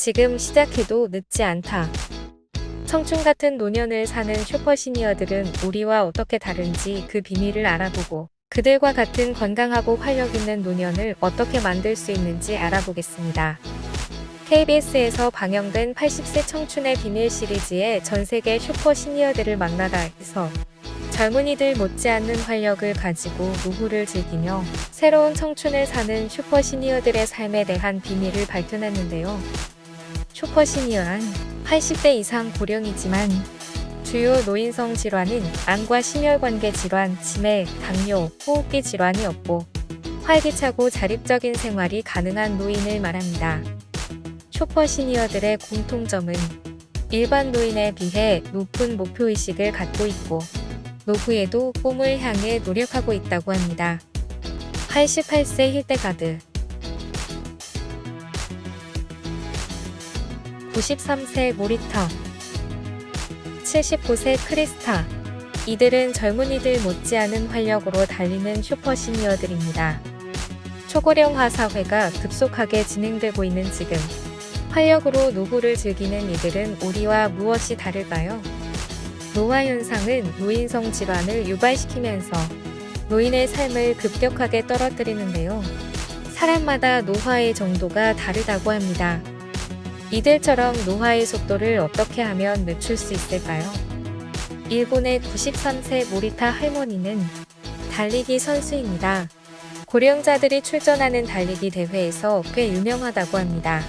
지금 시작해도 늦지 않다. 청춘 같은 노년을 사는 슈퍼시니어들은 우리와 어떻게 다른지 그 비밀을 알아보고 그들과 같은 건강하고 활력 있는 노년을 어떻게 만들 수 있는지 알아보겠습니다. KBS에서 방영된 80세 청춘의 비밀 시리즈의 전세계 슈퍼시니어들을 만나다에서 젊은이들 못지않는 활력을 가지고 노후를 즐기며 새로운 청춘을 사는 슈퍼시니어들의 삶에 대한 비밀을 밝혀냈는데요. 슈퍼시니어란 80대 이상 고령이지만 주요 노인성 질환은 암과 심혈관계 질환, 치매, 당뇨, 호흡기 질환이 없고 활기차고 자립적인 생활이 가능한 노인을 말합니다. 슈퍼시니어들의 공통점은 일반 노인에 비해 높은 목표의식을 갖고 있고 노후에도 꿈을 향해 노력하고 있다고 합니다. 88세 힐데가드, 93세 모리터, 79세 크리스타. 이들은 젊은이들 못지않은 활력으로 달리는 슈퍼시니어들입니다. 초고령화 사회가 급속하게 진행되고 있는 지금 활력으로 노후를 즐기는 이들은 우리와 무엇이 다를까요? 노화 현상은 노인성 질환을 유발시키면서 노인의 삶을 급격하게 떨어뜨리는데요. 사람마다 노화의 정도가 다르다고 합니다. 이들처럼 노화의 속도를 어떻게 하면 늦출 수 있을까요? 일본의 93세 모리타 할머니는 달리기 선수입니다. 고령자들이 출전하는 달리기 대회에서 꽤 유명하다고 합니다.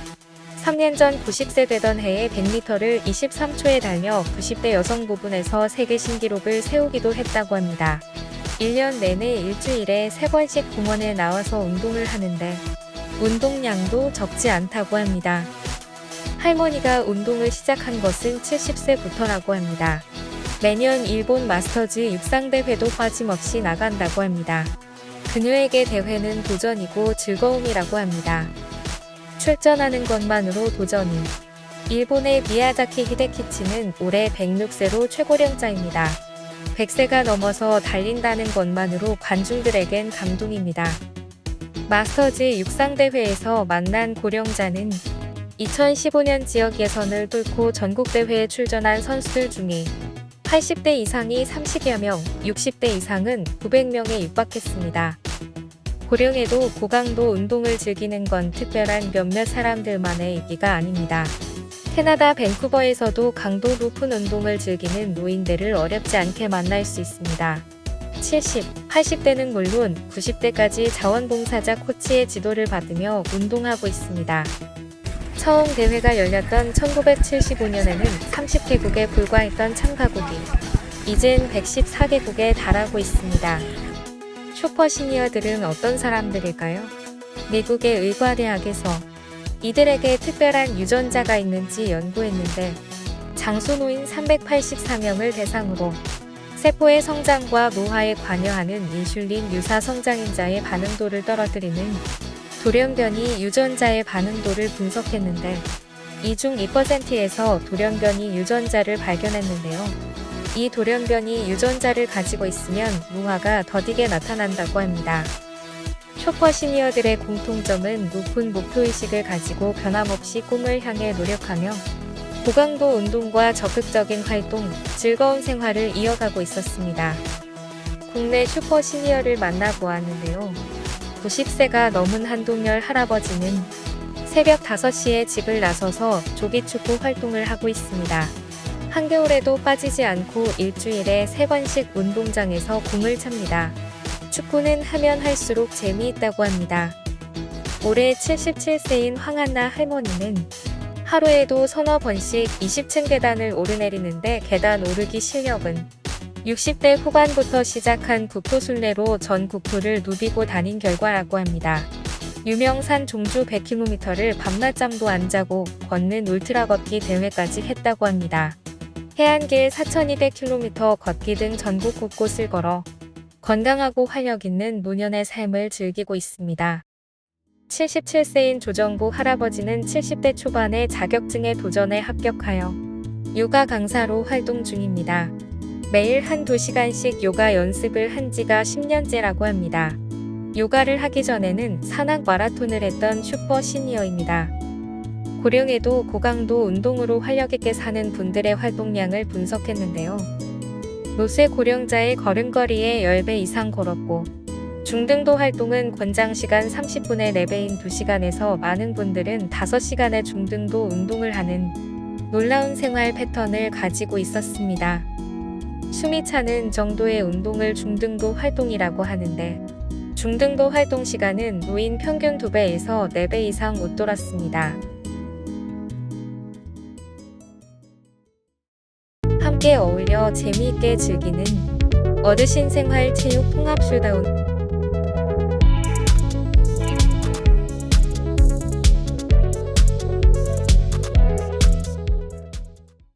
3년 전 90세 되던 해에 100m를 23초에 달려 90대 여성 부분에서 세계 신기록을 세우기도 했다고 합니다. 1년 내내 일주일에 3번씩 공원에 나와서 운동을 하는데 운동량도 적지 않다고 합니다. 할머니가 운동을 시작한 것은 70세부터라고 합니다. 매년 일본 마스터즈 육상대회도 빠짐없이 나간다고 합니다. 그녀에게 대회는 도전이고 즐거움이라고 합니다. 출전하는 것만으로 도전이. 일본의 미야자키 히데키치는 올해 106세로 최고령자입니다. 100세가 넘어서 달린다는 것만으로 관중들에겐 감동입니다. 마스터즈 육상대회에서 만난 고령자는 2015년 지역 예선을 뚫고 전국대회에 출전한 선수들 중에 80대 이상이 30여 명, 60대 이상은 900명에 육박했습니다. 고령에도 고강도 운동을 즐기는 건 특별한 몇몇 사람들만의 얘기가 아닙니다. 캐나다 밴쿠버에서도 강도 높은 운동을 즐기는 노인들을 어렵지 않게 만날 수 있습니다. 70, 80대는 물론 90대까지 자원봉사자 코치의 지도를 받으며 운동하고 있습니다. 처음 대회가 열렸던 1975년에는 30개국에 불과했던 참가국이 이젠 114개국에 달하고 있습니다. 슈퍼시니어들은 어떤 사람들일까요? 미국의 의과대학에서 이들에게 특별한 유전자가 있는지 연구했는데 장수노인 384명을 대상으로 세포의 성장과 노화에 관여하는 인슐린 유사 성장인자의 반응도를 떨어뜨리는 돌연변이 유전자의 반응도를 분석했는데 이 중 2%에서 돌연변이 유전자를 발견했는데요. 이 돌연변이 유전자를 가지고 있으면 노화가 더디게 나타난다고 합니다. 슈퍼시니어들의 공통점은 높은 목표의식을 가지고 변함없이 꿈을 향해 노력하며 고강도 운동과 적극적인 활동, 즐거운 생활을 이어가고 있었습니다. 국내 슈퍼시니어를 만나보았는데요. 90세가 넘은 한동열 할아버지는 새벽 5시에 집을 나서서 조기축구 활동을 하고 있습니다. 한겨울에도 빠지지 않고 일주일에 3번씩 운동장에서 공을 찹니다. 축구는 하면 할수록 재미있다고 합니다. 올해 77세인 황한나 할머니는 하루에도 서너 번씩 20층 계단을 오르내리는데 계단 오르기 실력은 60대 후반부터 시작한 국토순례로 전 국토를 누비고 다닌 결과라고 합니다. 유명산 종주 100km를 밤낮잠도 안 자고 걷는 울트라 걷기 대회까지 했다고 합니다. 해안길 4200km 걷기 등 전국 곳곳을 걸어 건강하고 활력 있는 노년의 삶을 즐기고 있습니다. 77세인 조정부 할아버지는 70대 초반에 자격증에 도전에 합격하여 요가 강사로 활동 중입니다. 매일 한두 시간씩 요가 연습을 한 지가 10년째라고 합니다. 요가를 하기 전에는 산악 마라톤을 했던 슈퍼 시니어입니다. 고령에도 고강도 운동으로 활력 있게 사는 분들의 활동량을 분석했는데요. 노쇠 고령자의 걸음거리의 10배 이상 걸었고, 중등도 활동은 권장 시간 30분의 4배인 2시간에서 많은 분들은 5시간의 중등도 운동을 하는 놀라운 생활 패턴을 가지고 있었습니다. 숨이 차는 정도의 운동을 중등도 활동이라고 하는데, 중등도 활동 시간은 노인 평균 2배에서 4배 이상 웃돌았습니다. 함께 어울려 재미있게 즐기는 어르신 생활 체육 통합 숄다운